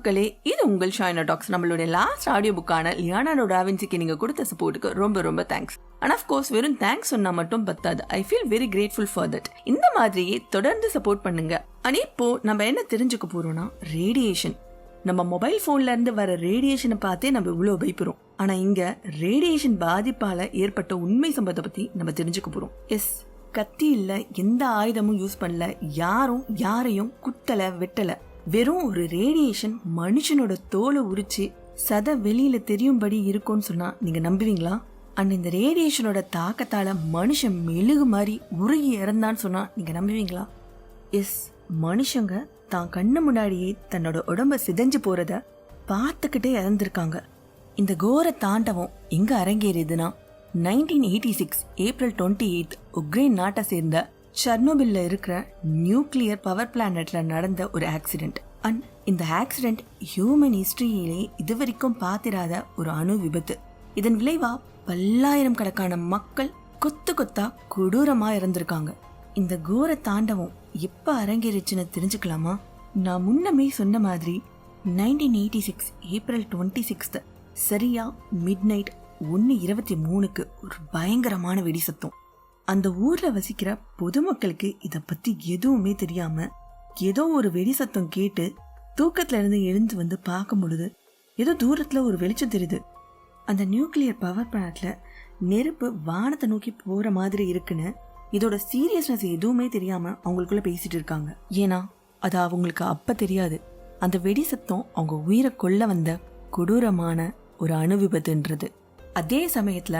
மக்களே, இது உங்கள் ஷைனா டாக்ஸ். நம்மளுடைய லாஸ்ட் ஆடியோ புக்கான லியோனார்டோ டா வின்சிக்கு நீங்க கொடுத்த சப்போர்ட்டுக்கு ரொம்ப ரொம்ப தேங்க்ஸ். அண்ட் ஆஃப் கோர்ஸ் வெறும் தேங்க்ஸ் சொன்னா மட்டும் பத்தாது. I feel very grateful for that. இந்த மாதிரியே தொடர்ந்து சப்போர்ட் பண்ணுங்க. அண்ட் இப்போ நம்ம என்ன தெரிஞ்சுக்க போறோம்னா, ரேடியேஷன். நம்ம மொபைல் போன்ல இருந்து வர ரேடியேஷனை பார்த்தே நம்ம இவ்வளவு பயப்படுறோம். ஆனா இங்க ரேடியேஷன் பாதிப்பால ஏற்பட்ட உண்மை சம்பவத்தை பத்தி நம்ம தெரிஞ்சுக்க போறோம். எஸ், கத்தி இல்ல, எந்த ஆயுதமும் யூஸ் பண்ணல, யாரும் யாரையும் குத்தல வெட்டல. வெறும் ஒரு ரேடியேஷன் மனுஷனோட தோலை உரிச்சு சத வெளியில தெரியும்படி இருக்கும்னு சொன்னா நீங்க நம்புவீங்களா? அண்ட் இந்த ரேடியேஷனோட தாக்கத்தால மனுஷன் மெழுகு மாதிரி உருகி இறந்தான்னு சொன்னா நீங்க நம்புவீங்களா? எஸ், மனுஷங்க தான் கண்ணு முன்னாடியே தன்னோட உடம்ப சிதைஞ்சு போறத பார்த்துக்கிட்டே இறந்திருக்காங்க. இந்த கோர தாண்டவம் எங்க அரங்கேறியதுன்னா 1986 ஏப்ரல் 28 உக்ரைன் நாட்டை சேர்ந்த சர்னோபில்ல இருக்கிற நியூக்ளியர் பவர் பிளானட்ல நடந்த ஒரு ஆக்சிடென்ட். அண்ட் இந்த ஆக்சிடென்ட் ஹியூமன் ஹிஸ்டரியிலே இதுவரைக்கும் பார்த்திராத ஒரு அணு விபத்து. இதன் விளைவா பல்லாயிரம் கணக்கான மக்கள் கொத்து கொத்தா கொடூரமா இறந்திருக்காங்க. இந்த கோர தாண்டவம் எப்ப அரங்கேறிச்சுன்னு தெரிஞ்சுக்கலாமா? நான் முன்னமே சொன்ன மாதிரி 1986 ஏப்ரல் 26 சரியா மிட் நைட் 1:23 ஒரு பயங்கரமான வெடி சத்தம். அந்த ஊர்ல வசிக்கிற பொதுமக்களுக்கு இத பத்தி எதுவுமே தெரியாம ஏதோ ஒரு வெடி சத்தம் கேட்டு தூக்கத்துல இருந்து எழுந்து வந்து பார்க்கும் பொழுது ஏதோ தூரத்துல ஒரு வெளிச்சம் தெரியுது. அந்த நியூக்ளியர் பவர் பிளான்ட்ல நெருப்பு வானத்தை நோக்கி போற மாதிரி இருக்குன்னு இதோட சீரியஸ்னஸ் எதுவுமே தெரியாம அவங்களுக்குள்ள பேசிட்டு இருக்காங்க. ஏன்னா அது அவங்களுக்கு அப்ப தெரியாது, அந்த வெடி சத்தம் அவங்க உயிரை கொல்ல வந்த கொடூரமான ஒரு அணு விபத்துன்றது. அதே சமயத்துல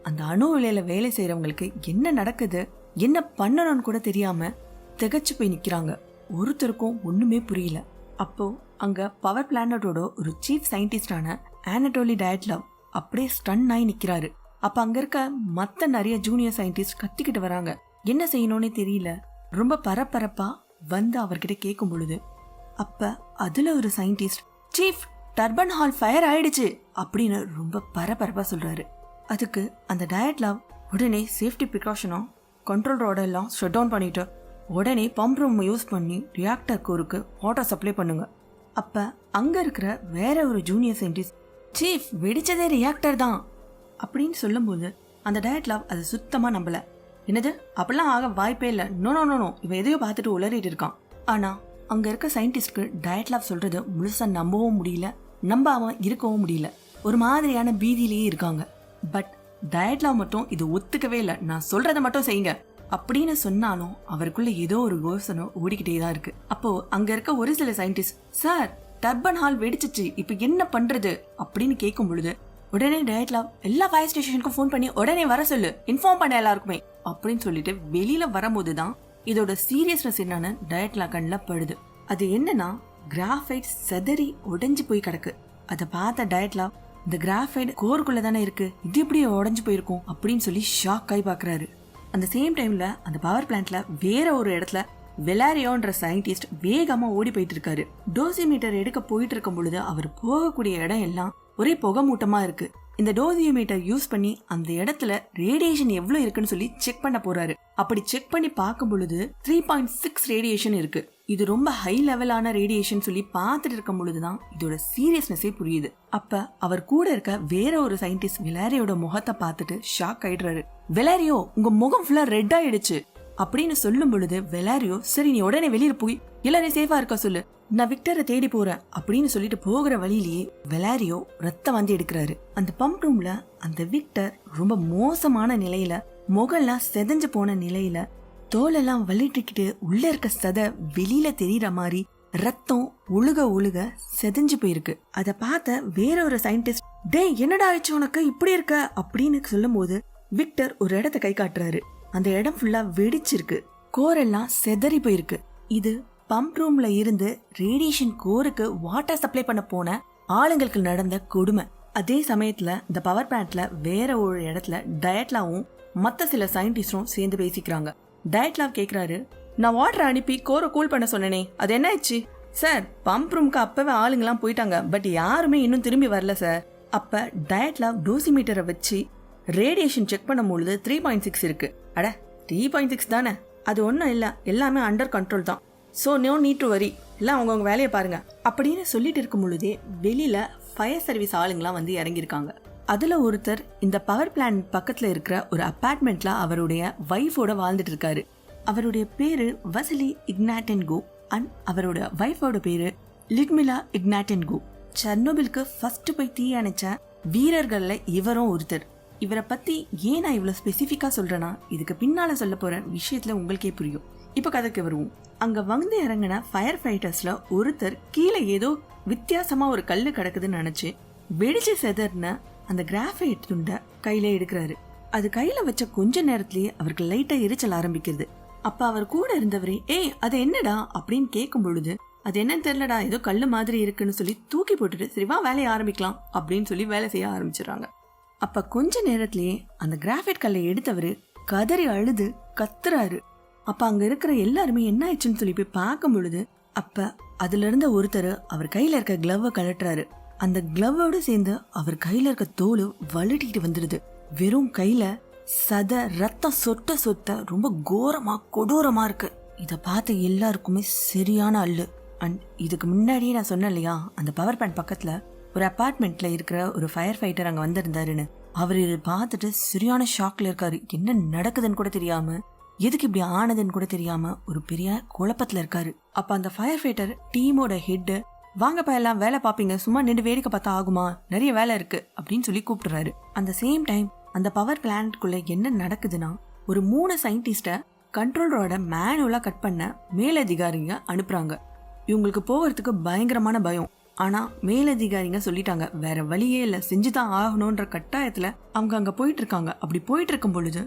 அந்த அணு உலையில வேலை செய்யறவங்களுக்கு என்ன நடக்குது, என்ன பண்ணணும்னு கூட தெரியாம திகச்சு போய் நிக்கிறாங்க. ஒருத்தருக்கும் ஒண்ணுமே புரியல. அப்போ அங்க பவர் பிளானட்டோட ஒரு சீஃப் சயின்டிஸ்டான ஆனடோலி டயட்லவ் அப்படியே ஸ்டன் ஆகி நிக்கிறாரு. அப்ப அங்க இருக்க மத்த நிறைய ஜூனியர் சயின்டிஸ்ட் கத்திக்கிட்டு வராங்க. என்ன செய்யணும்னே தெரியல. ரொம்ப பரபரப்பா வந்து அவர்கிட்ட கேட்கும் பொழுது அப்ப அதுல ஒரு scientist, chief, turbine hall fire ஆயிடுச்சு அப்படின்னு ரொம்ப பரபரப்பா சொல்றாரு. அதுக்கு அந்த டயட்லவ் உடனே சேஃப்டி ப்ரிகாஷனா கண்ட்ரோல் ரோட எல்லாம் ஷட் டவுன் பண்ணிட்டு உடனே பம்ப் ரூம் யூஸ் பண்ணி ரியாக்டர் கோருக்கு வாட்டர் சப்ளை பண்ணுங்க. அப்ப அங்க இருக்கிற வேற ஒரு ஜூனியர் சயின்டிஸ்ட், சீஃப், வெடிச்சதே ரியாக்டர் தான் அப்படின்னு சொல்லும் போது அந்த டயட்லவ் அது சுத்தமா நம்பல. என்னது, அப்படிலாம் ஆக வாய்ப்பே இல்லை, நோ நோ நோ, இவன் எதையோ பார்த்துட்டு உளறிட்டு இருக்கான். ஆனா அங்க இருக்க சயின்டிஸ்ட்க்கு டயட்லவ் சொல்றது முழுசா நம்பவும் முடியல, நம்பாம இருக்கவும் முடியல. ஒரு மாதிரியான பீதியிலேயே இருக்காங்க. பட் டயட்லவ் மட்டும் இது ஒத்துக்கவே இல்லை. நான் சொல்றதை மட்டும் செய்யுங்க அப்படின்னு சொன்னாலும் அவருக்குள்ள ஏதோ ஒரு யோசனை ஓடிக்கிட்டே தான் இருக்கு. அப்போ அங்க இருக்க ஒரு சில சயின்டிஸ்ட், சார், டர்பன் ஹால் வெடிச்சிச்சு, இப்ப என்ன பண்றது அப்படின்னு கேட்கும் பொழுது உடனே டயட்லவ் எல்லா ஃபயர் ஸ்டேஷனுக்கும் ஃபோன் பண்ணி உடனே வர சொல்லு, இன்ஃபார்ம் பண்ண எல்லாருக்குமே அப்படின்னு சொல்லிட்டு வெளியில வரும்போதுதான் இதோட சீரியஸ்னஸ் என்னன்னு டயட்லவ் கண்ணில் படுது. அது என்னன்னா, கிராஃபைட் செதறி உடைஞ்சு போய் கிடக்கு. அதை பார்த்த டயட்லவ், இந்த கிராஃபைட் கோருக்குள்ள தானே இருக்கு, இது எப்படி உடஞ்சு போயிருக்கும் அப்படின்னு சொல்லி ஷாக் ஆகி பாக்குறாரு. அந்த சேம் டைம்ல அந்த பவர் பிளான்ட்ல வேற ஒரு இடத்துல வெலாரியோன்ற சயின்டிஸ்ட் வேகமா ஓடி போயிட்டு இருக்காரு. டோசிமீட்டர் எடுக்க போயிட்டு இருக்கும் பொழுது அவர் போகக்கூடிய இடம் எல்லாம் ஒரே புகை மூட்டமா இருக்கு. இந்த டோசியோமீட்டர் யூஸ் பண்ணி அந்த இடத்துல ரேடியேஷன் எவ்வளவு இருக்குன்னு சொல்லி செக் பண்ண போறாரு. அப்படி செக் பண்ணி பார்க்கும் பொழுது 3.6 ரேடியேஷன் இருக்கு. இது ரொம்ப ஹை லெவலான ரேடியேஷன் சொல்லி பார்த்துட்டு இருக்கும் பொழுதுதான் இதோட சீரியஸ்னஸே புரியுது. அப்ப அவர் கூட இருக்க வேற ஒரு சயின்டிஸ்ட் வெலாரியோட முகத்தை பார்த்துட்டு ஷாக் ஆயிடுறாரு. வெலாரியோ, உங்க முகம் ஃபுல்லா ரெட் ஆயிடுச்சு அப்படின்னு சொல்லும் பொழுது வெலாரியோ, சரி, நீ உடனே வெளியில போய் எல்லாரையும் சேஃபா இருக்க சொல்லு, நான் விக்டரை தேடி போறேன் அப்படின்னு சொல்லிட்டு போகிற வழியிலேயே வெலாரியோ ரத்தம் வந்து எடுக்கிறாரு. அந்த பம்ப் ரூம்ல அந்த விக்டர் ரொம்ப மோசமான நிலையில, முகெல்லாம் செதஞ்சு போன நிலையில, தோலெல்லாம் வலிட்டுக்கிட்டு உள்ள இருக்க சத வெளியில தெரியற மாதிரி ரத்தம் ஒழுக ஒழுக செதஞ்சு போயிருக்கு. அதை பார்த்த வேற ஒரு சயின்டிஸ்ட், டேய், என்னடா ஆயிடுச்சு உனக்கு, இப்படி இருக்க அப்படின்னு சொல்லும் போது விக்டர் ஒரு இடத்தை கை காட்டுறாரு. அந்த இடம் ஃபுல்லா வெடிச்சிருக்கு, கோரெல்லாம் செதறி போயிருக்கு. இது பம்ப் ரூம்ல இருந்து ரேடியேஷன் கோருக்கு வாட்டர் சப்ளை பண்ண போன ஆளுங்களுக்கு நடந்த கொடுமை. அதே சமயத்துல இந்த பவர் பிளான்ட்ல வேற ஒரு இடத்துல டயட்லாவும் மத்த சில சயின்டிஸ்டும் சேர்ந்து பேசிக்கிறாங்க. டயட்லாவ் கேக்குறாரு, நான் வாட்டர் அனுப்பி கோரை கூல் பண்ண சொன்னனே, அது என்ன ஆச்சு? சார், பம்ப் ரூம்க்கு அப்பவே ஆளுங்கெல்லாம் போயிட்டாங்க, பட் யாருமே இன்னும் திரும்பி வரல சார். அப்ப டயட்லாவ் டோசிமீட்டரை வச்சு ரேடியேஷன் செக் பண்ணும் பொழுது 3.6 இருக்கு. அட, 3.6 தானே, அது ஒன்றும் இல்லை, எல்லாமே அண்டர் கண்ட்ரோல் தான். So no need to worry, எல்லாம் அவங்கவுங்க வேலையை பாருங்க அப்படின்னு சொல்லிட்டு இருக்கும் பொழுதே வெளியில ஃபயர் சர்வீஸ் ஆளுங்களாம் வந்து இறங்கியிருக்காங்க. அதுல ஒருத்தர் இந்த பவர் பிளான்ட் பக்கத்துல இருக்கிற ஒரு அபார்ட்மெண்ட்ல அவருடைய வைஃபோட வாழ்ந்துட்டு இருக்காரு. அவருடைய பேரு வசிலி இக்னாட்டென்கோ அண்ட் அவரோட வைஃபோட பேரு லிட்மிலா இக்னாட்டென்கோ. செர்னோபிலுக்கு ஃபர்ஸ்ட் போய் தீ அணைச்ச வீரர்கள்ல இவரும் ஒருத்தர். இவரை பத்தி ஏன் நான் இவ்வளவு ஸ்பெசிஃபிக்கா சொல்றேன்னா, இதுக்கு பின்னால சொல்ல போற விஷயத்துல உங்களுக்கே புரியும். இப்ப கதைக்கு வருவோம். அங்க வந்து இறங்கின ஃபயர் ஃபைட்டர்ஸ்ல ஒருத்தர் கீழே ஏதோ வித்தியாசமா ஒரு கல்லு கிடக்குதுன்னு நினைச்சு வெடிச்சு செதர்ன அந்த கிராஃபைட் துண்டை கையில எடுக்கிறாரு. அது கையில வச்ச கொஞ்ச நேரத்திலேயே அவருக்கு லைட்டா எரிச்சல் ஆரம்பிக்கிறது. அப்ப அவர் கூட இருந்தவரே ஏய் அது என்னடா அப்படின்னு கேட்கும் பொழுது, அது என்னன்னு தெரியலடா, ஏதோ கல்லு மாதிரி இருக்குன்னு சொல்லி தூக்கி போட்டுட்டு சரிவா வேலையை ஆரம்பிக்கலாம் அப்படின்னு சொல்லி வேலை செய்ய ஆரம்பிச்சிடறாங்க. அப்ப கொஞ்ச நேரத்திலேயே அந்த கிராஃபைட் கல்லை எடுத்தவரு கதறி அழுது கத்துறாரு. அப்ப அங்க இருக்கிற எல்லாருமே என்ன ஆயிடுச்சுன்னு சொல்லி போய் பார்க்கும் பொழுது, அப்ப அதுல இருந்த ஒருத்தர் அவர் கையில இருக்க கிளவ கழட்டுறாரு. அந்த கிளவோட சேர்ந்து அவர் கையில இருக்க தோல் வழுட்டிட்டு வந்துடுது. வெறும் கையில சத ரத்தம் சொட்ட சொட்ட ரொம்ப கோரமா கொடூரமா இருக்கு. இத பார்த்த எல்லாருக்குமே சரியான அல்லு. அண்ட் இதுக்கு முன்னாடியே நான் சொன்னேன் இல்லையா, அந்த பவர் பிளான்ட் பக்கத்துல ஒரு அபார்ட்மெண்ட்ல இருக்கிற ஒரு ஃபயர் ஃபைட்டர் அங்க வந்திருந்தாருன்னு. அவர் இதை பார்த்துட்டு சரியான ஷாக்ல இருக்காரு. என்ன நடக்குதுன்னு கூட தெரியாம, எதுக்கு இப்படி ஆனதுன்னு கூட தெரியாம ஒரு பெரிய குழப்பத்துல இருக்காரு. அப்ப அந்த ஃபயர் ஃபைட்டர் டீமோட ஹெட், வாங்கப்பா எல்லாம் வேலை பாப்பீங்க, சும்மா நின்று வேடிக்கை பார்த்தா ஆகுமா, நிறைய வேலை இருக்கு அப்படின்னு சொல்லி கூப்பிடுறாரு. அந்த சேம் டைம் அந்த பவர் பிளான்ட்குள்ள என்ன நடக்குதுன்னா, ஒரு 3 சயின்டிஸ்ட கண்ட்ரோலரோட மேனுவலா கட் பண்ண மேலதிகாரிங்க அனுப்புறாங்க. இவங்களுக்கு போகிறதுக்கு பயங்கரமான பயம். ஆனா மேலதிகாரிங்க சொல்லிட்டாங்க, வேற வழியே இல்ல, செஞ்சுதான் ஆகணும்ன்ற கட்டாயத்துல அவங்க அங்க போயிட்டு இருக்காங்க. அப்படி போயிட்டு இருக்கும் பொழுது,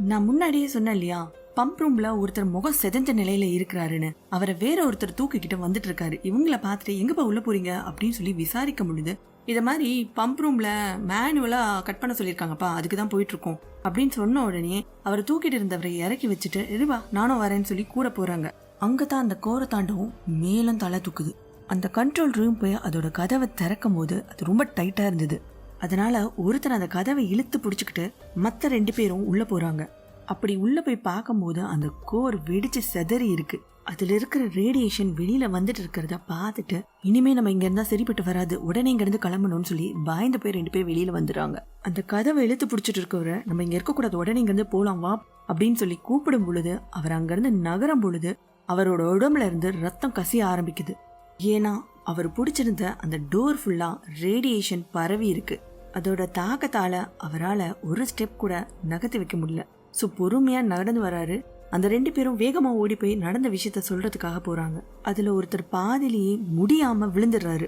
நான் முன்னாடியே சொன்னேன் இல்லையா, பம்ப் ரூம்ல ஒருத்தர் முகம் செதஞ்ச நிலையில இருக்கிறாருன்னு, அவரை வேற ஒருத்தர் தூக்கிக்கிட்டு வந்துட்டு இருக்காரு. இவங்கள பார்த்துட்டு எங்கப்பா உள்ள போறீங்க அப்படின்னு சொல்லி விசாரிக்க பொழுது, இத மாதிரி பம்ப் ரூம்ல மேனுவலா கட் பண்ண சொல்லியிருக்காங்கப்பா, அதுக்குதான் போயிட்டு இருக்கோம் அப்படின்னு சொன்ன உடனே அவரை தூக்கிட்டு இருந்தவரை இறக்கி வச்சுட்டு, இருவா நானும் வரேன்னு சொல்லி கூட போறாங்க. அங்கதான் அந்த கோர தாண்டவும் மேலும் தலை தூக்குது. அந்த கண்ட்ரோல் ரூம் போய் அதோட கதவை திறக்கும் போது அது ரொம்ப டைட்டா இருந்தது. அதனால ஒருத்தர் அந்த கதவை இழுத்து பிடிச்சுக்கிட்டு மத்த 2 பேரும் உள்ள போறாங்க. அப்படி உள்ள போய் பார்க்கும் போது அந்த கோர் வெடிச்சு செதறி இருக்கு. அதுல இருக்கிற ரேடியேஷன் வெளியில வந்துட்டு இருக்கிறத பார்த்துட்டு, இனிமே நம்ம இங்க இருந்தா சரிப்பட்டு வராது, உடனே இங்க இருந்து கிளம்பணும்னு சொல்லி பயந்து போய் 2 பேர் வெளியில வந்துடுறாங்க. அந்த கதவை இழுத்து பிடிச்சிட்டு இருக்கவரை, நம்ம இங்க இருக்க கூடாது, உடனே இங்க இருந்து போலாம் வா அப்படின்னு சொல்லி கூப்பிடும் பொழுது, அவர் அங்க இருந்து நகரும் பொழுது அவரோட உடம்புல இருந்து ரத்தம் கசிய ஆரம்பிக்குது. ஏன்னா அவர் பிடிச்சிருந்த அந்த டோர் ஃபுல்லா ரேடியேஷன் பரவி இருக்கு. அதோட தாக்கத்தால அவரால் ஒரு ஸ்டெப் கூட நகர்த்தி வைக்க முடியல. ஸோ பொறுமையா நடந்து வராரு. அந்த 2 பேரும் வேகமா ஓடி போய் நடந்த விஷயத்த சொல்றதுக்காக போறாங்க. அதுல ஒருத்தர் பாதிலேயே முடியாம விழுந்துடுறாரு.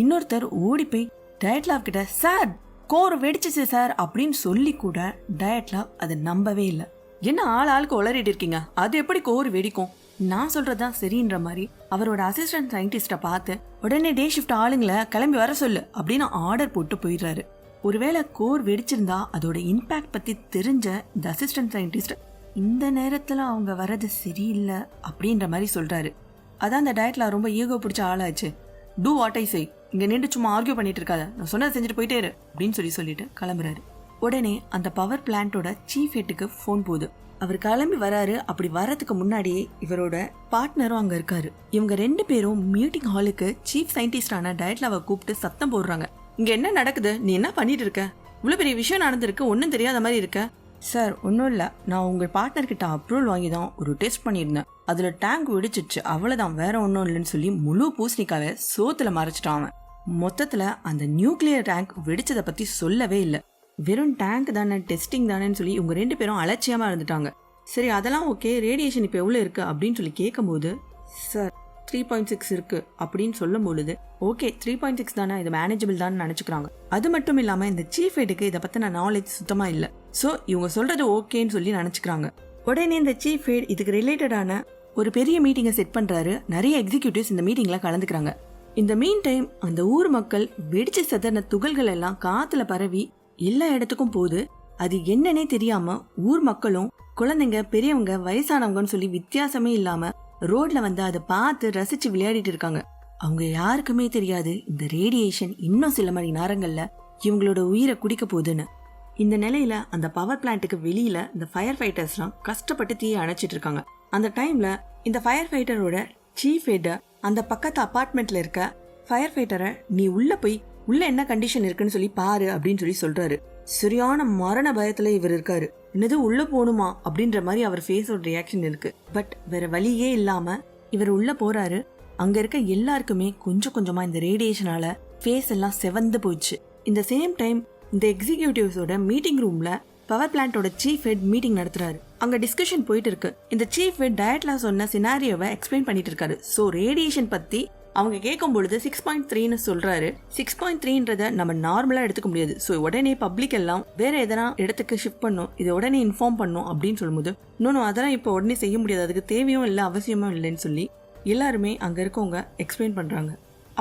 இன்னொருத்தர் ஓடி போய் டயட்லாவ் கிட்ட, சார் கோர் வெடிச்சிச்சு சார் அப்படின்னு சொல்லி கூட டயட்லாவ் அதை நம்பவே இல்லை. என்ன ஆளுக்கு உளறிட்டு இருக்கீங்க, அது எப்படி கோர் வெடிக்கும், நான் சொல்றதுதான் சரின்ற மாதிரி அவரோட அசிஸ்டன்ட் சயின்டிஸ்ட பார்த்து, உடனே டே ஷிஃப்ட் ஆளுங்களை கிளம்பி வர சொல்லு அப்படின்னு ஆர்டர் போட்டு போயிடுறாரு. ஒருவேளை கோர் வெடிச்சிருந்தா அதோட இம்பாக்ட் பத்தி தெரிஞ்ச இந்த அசிஸ்டன்ட் சயின்டிஸ்ட் இந்த நேரத்துல அவங்க வர்றது சரியில்லை அப்படின்ற மாதிரி சொல்றாரு. அதான் அந்த டயட்ல ரொம்ப ஈகோ பிடிச்ச ஆளாச்சு. டூ வாட் ஐ சே, இங்க நின்று சும்மா ஆர்கியூ பண்ணிட்டு இருக்காத, நான் சொன்னதை செஞ்சுட்டு போயிட்டே இரு அப்படின்னு சொல்லிட்டு கிளம்புறாரு. உடனே அந்த பவர் பிளான்ட்டோட சீஃப் ஹெட்டுக்கு போன் போகுது. அவர் கிளம்பி வராரு. அப்படி வர்றதுக்கு முன்னாடியே இவரோட பார்ட்னரும் அங்க இருக்காரு. இவங்க 2 பேரும் மீட்டிங் ஹாலுக்கு சீஃப் சயின்டிஸ்டான டயட்லாவை கூப்பிட்டு சத்தம் போடுறாங்க. இங்க என்ன நடக்குது, நீ என்ன பண்ணிட்டு இருக்க, இவ்வளவு பெரிய விஷயம் நடந்திருக்கு, ஒன்னும் தெரியாத மாதிரி இருக்க. சார் ஒன்றும் இல்லை, நான் உங்கள் பார்ட்னர்கிட்ட அப்ரூவல் வாங்கி தான் ஒரு டெஸ்ட் பண்ணியிருந்தேன், அதில் டேங்க் வெடிச்சிச்சு, அவ்வளோதான், வேற ஒன்றும் இல்லைன்னு சொல்லி முழு பூசணிக்காவை சோத்துல மறைச்சிட்டான் அவன். மொத்தத்தில் அந்த நியூக்ளியர் டேங்க் வெடிச்சதை பற்றி சொல்லவே இல்லை. வெறும் டேங்க் தானே, டெஸ்டிங் தானேன்னு சொல்லி இவங்க 2 பேரும் அலட்சியமாக இருந்துட்டாங்க. சரி அதெல்லாம் ஓகே, ரேடியேஷன் இப்போ எவ்வளோ இருக்குது அப்படின்னு சொல்லி கேட்கும்போது, சார் 3.6 இருக்கு அப்படின்னு சொல்லும் பொழுது, ஓகே 3.6 தானே, இது மேனேஜபிள் தான் நினைச்சுக்கிறாங்க. அது மட்டும் இல்லாம இந்த சீஃப் ஹெட்டுக்கு இதை பத்தின நாலேஜ் சுத்தமா இல்ல. சோ இவங்க சொல்றது ஓகேன்னு சொல்லி நினைச்சுக்கிறாங்க. உடனே இந்த சீஃப் ஹெட் இதுக்கு ரிலேட்டடான ஒரு பெரிய மீட்டிங்கை செட் பண்றாரு. நிறைய எக்ஸிக்யூட்டிவ்ஸ் இந்த மீட்டிங்ல கலந்துக்கிறாங்க. இந்த மீன் டைம் அந்த ஊர் மக்கள் வெடிச்சு செதறின துகள்கள் எல்லாம் காத்துல பரவி எல்லா இடத்துக்கும் போகுது. அது என்னன்னே தெரியாம ஊர் மக்களும் குழந்தைங்க பெரியவங்க வயசானவங்கன்னு சொல்லி வித்தியாசமே இல்லாம ரோட்ல வந்து அதை பார்த்து ரசிச்சு விளையாடிட்டு இருக்காங்க. அவங்க யாருக்குமே தெரியாது இந்த ரேடியேஷன் இன்னும் சில மணி நேரங்கள்ல இவங்களோட உயிரை குடிக்க போகுதுன்னு. இந்த நிலையில அந்த பவர் பிளான்ட்டுக்கு வெளியில இந்த ஃபயர் ஃபைட்டர்ஸ்லாம் கஷ்டப்பட்டு தீயை அணைச்சிட்டு இருக்காங்க. அந்த டைம்ல இந்த ஃபயர் ஃபைட்டரோட சீஃப் ஹெட் அந்த பக்கத்து அபார்ட்மெண்ட்ல இருக்க ஃபயர் ஃபைட்டரை நீ உள்ள போய் உள்ள என்ன கண்டிஷன் இருக்குன்னு சொல்லி பாரு அப்படின்னு சொல்லி சொல்றாரு. சரியான மரண பயத்துல இவர் இருக்காரு. என்னது உள்ள போகணுமா அப்படின்ற மாதிரி அவர் ஃபேஸோட ரியாக்ஷன் இருக்கு. பட் வேற வழியே இல்லாம இவர் உள்ள போறாரு. அங்க இருக்க எல்லாருக்குமே கொஞ்சம் கொஞ்சமா இந்த ரேடியேஷனால ஃபேஸ் எல்லாம் செவந்து போயிடுச்சு. இந்த சேம் டைம் இந்த எக்ஸிகியூட்டிவ்ஸோட மீட்டிங் ரூம்ல பவர் பிளான்ட்டோட சீஃப் ஹெட் மீட்டிங் நடத்துறாரு. அங்க டிஸ்கஷன் போயிட்டு இருக்கு. இந்த சீஃப் ஹெட் டயட்ல சொன்ன சினாரியோவை எக்ஸ்பிளைன் பண்ணிட்டு இருக்காரு. சோ ரேடியேஷன் பத்தி அவங்க கேட்கும் பொழுது 6.3ன்னு சொல்றாரு. 6.3ன்றத நம்ம நார்மலா எடுத்துக்க முடியாது. ஸோ உடனே பப்ளிக் எல்லாம் வேற எதனா இடத்துக்கு ஷிஃப்ட் பண்ணும், இதை உடனே இன்ஃபார்ம் பண்ணும் அப்படின்னு சொல்லும்போது இன்னொன்னு அதெல்லாம் இப்போ உடனே செய்ய முடியாது, அதுக்கு தேவையும் இல்லை அவசியமும் இல்லைன்னு சொல்லி எல்லாருமே அங்க இருக்கவங்க எக்ஸ்பிளைன் பண்றாங்க.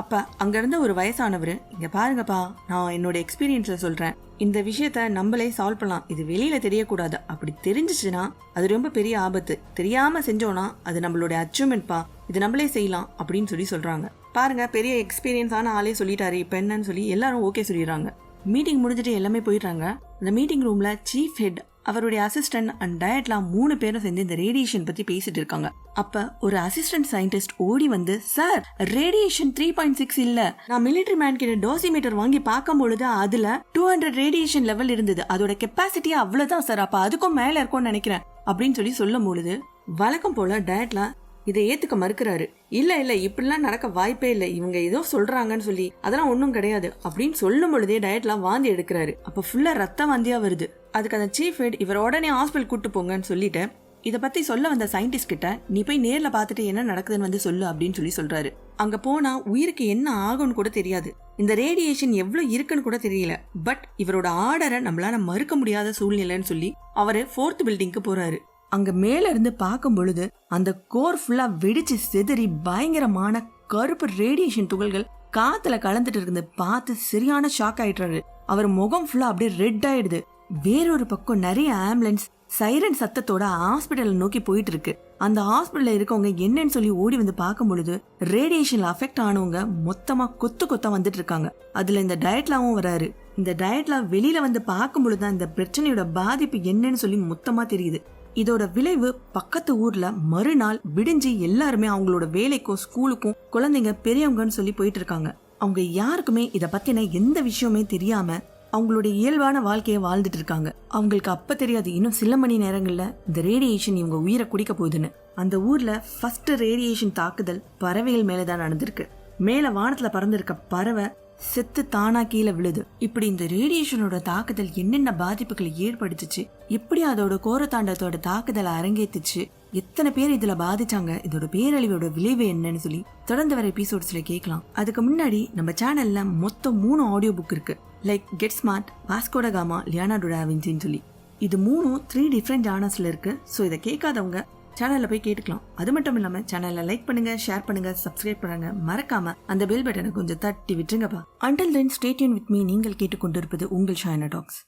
அப்ப அங்க இருந்த ஒரு வயசானவர், இங்க பாருங்கப்பா, நான் என்னோட எக்ஸ்பீரியன்ஸ்ல சொல்றேன், இந்த விஷயத்த நம்மளே சால்வ் பண்ணலாம், இது வெளியில தெரியக்கூடாது, அப்படி தெரிஞ்சிச்சுன்னா அது ரொம்ப பெரிய ஆபத்து, தெரியாம செஞ்சோம்னா அது நம்மளோட அச்சீவ்மெண்ட்பா, இது நம்மளே செய்யலாம் அப்படின்னு சொல்லி சொல்றாங்க. பாருங்க, பெரிய எக்ஸ்பீரியன்ஸான ஆளே சொல்லிட்டாரு, இப்ப என்னன்னு சொல்லி எல்லாரும் ஓகே சொல்லிடுறாங்க. மீட்டிங் முடிஞ்சிட்டு எல்லாமே போயிடுறாங்க. அந்த மீட்டிங் ரூம்ல சீஃப் ஹெட், அவருடைய அசிஸ்டன்ட் அண்ட் டயட்லாம் 3 பேரும் சேர்ந்து இந்த ரேடியேஷன் பத்தி பேசிட்டு இருக்காங்க. அப்ப ஒரு அசிஸ்டன்ட் சயின்டிஸ்ட் ஓடி வந்து, சார் ரேடியேஷன் 3.6 இல்ல, நான் மிலிட்டரி மேன் கிட்ட டோசிமீட்டர் வாங்கி பார்க்கும் பொழுது அதுல 200 ரேடியேஷன் லெவல் இருந்தது, அதோட கெப்பாசிட்டி அவ்வளவுதான் சார், அப்ப அதுக்கும் மேல இருக்கும்னு நினைக்கிறேன் அப்படின்னு சொல்லி சொல்லும் பொழுது வழக்கம் போல டயட்லாம் இதை ஏத்துக்க மறுக்கிறாரு. இல்ல இப்படிலாம் நடக்க வாய்ப்பே இல்லை, இவங்க ஏதோ சொல்றாங்கன்னு சொல்லி அதெல்லாம் ஒன்னும் கிடையாது அப்படின்னு சொல்லும் பொழுதே டயட்லாம் வாந்தி எடுக்கிறாரு. அப்ப ஃபுல்லா ரத்த வாந்தியா வருது. அதுக்கு அந்த சீஃப் ஹெட் இவர் உடனே ஹாஸ்பிட்டல் கூட்டு போங்கன்னு சொல்லிட்டு இதை பத்தி சொல்ல வந்த சயின்டிஸ்ட் கிட்ட, நீ போய் நேர்ல பாத்துட்டு என்ன நடக்குதுன்னு வந்து சொல்லு அப்படின்னு சொல்லி சொல்றாரு. அங்க போனா உயிருக்கு என்ன ஆகும்னு கூட தெரியாது, இந்த ரேடியேஷன் எவ்வளவு இருக்குன்னு கூட தெரியல. பட் இவரோட ஆர்டரை நம்மளால மறுக்க முடியாத சூழ்நிலைன்னு சொல்லி அவரு 4th பில்டிங்க்கு போறாரு. அங்க மேல இருந்து பார்க்கும் பொழுது அந்த கோர் ஃபுல்லா வெடிச்சு செதறி பயங்கரமான கருப்பு ரேடியேஷன் துகள்கள் காத்துல கலந்துட்டு இருந்து பார்த்து சரியான ஷாக் ஆயிடுறாரு. அவர் முகம் ஃபுல்லா அப்படியே ரெட் ஆயிடுது. வேறொரு பக்கம் நிறைய ஆம்புலன்ஸ் சைரன் சத்தத்தோட ஹாஸ்பிட்டல் நோக்கி போயிட்டு இருக்கு. அந்த ஹாஸ்பிட்டல்ல இருக்கவங்க என்னன்னு சொல்லி ஓடி வந்து பார்க்கும் பொழுது ரேடியேஷன்ல அஃபெக்ட் ஆனவங்க மொத்தமா கொத்தா வந்துட்டு இருக்காங்க. அதுல இந்த டயட்லாவும் வராரு. இந்த டயட்லா வெளியில வந்து பார்க்கும் பொழுதுதான் இந்த பிரச்சனையோட பாதிப்பு என்னன்னு சொல்லி மொத்தமா தெரியுது. இதோட விளைவு பக்கத்து ஊர்ல மறுநாள் விடிஞ்சு எல்லாருமே அவங்களோட வேலைக்கும் ஸ்கூலுக்கும் குழந்தைங்க பெரியவங்கன்னு சொல்லி போயிட்டு இருக்காங்க. அவங்க யாருக்குமே இத பத்தின எந்த விஷயமே தெரியாம அவங்களுடைய இயல்பான வாழ்க்கையை வாழ்ந்துட்டு இருக்காங்க. அவங்களுக்கு அப்ப தெரியாது இன்னும் சில மணி நேரங்கள்ல இந்த ரேடியேஷன் இவங்க உயிரை குடிக்க போகுதுன்னு. அந்த ஊர்ல ஃபர்ஸ்ட் ரேடியேஷன் தாக்குதல் பறவைகள் மேலதான் நடந்திருக்கு. மேல வானத்துல பறந்திருக்க பறவை செத்து தானா கீழே விழுது. இப்படி இந்த ரேடியேஷனோட தாக்குதல் என்னென்ன பாதிப்புகளை ஏற்படுத்துச்சு, எப்படி அதோட கோரத்தாண்டத்தோட தாக்குதலை அரங்கேத்துச்சு, எத்தனை பேர் இதுல பாதிச்சாங்க, இதோட பேரழிவோட விளைவு என்னன்னு சொல்லி தொடர்ந்து வர எபிசோட்ஸ்ல கேட்கலாம். அதுக்கு முன்னாடி நம்ம சேனல்ல மொத்தம் 3 ஆடியோ புக் இருக்கு. லைக் கெட் ஸ்மார்ட், வாஸ்கோ ட காமா, லியோனார்டோ டா வின்சின்னு சொல்லி. இது 3 3 டிஃப்ரெண்ட் ஜானர்ஸ்ல இருக்கு. ஸோ இதை கேட்காதவங்க சேனல்ல போய் கேட்டுக்கலாம். அது மட்டும் இல்லாம சேனல்ல லைக் பண்ணுங்க, ஷேர் பண்ணுங்க, சப்ஸ்கிரைப் பண்ணுங்க, மறக்காம அந்த பெல் பட்டனை கொஞ்சம் தட்டி விட்டுருங்கப்பா. Until then stay tuned with me. நீங்கள் கேட்டுக்கொண்டிருப்பது உங்கள் ஷைனா டாக்ஸ்.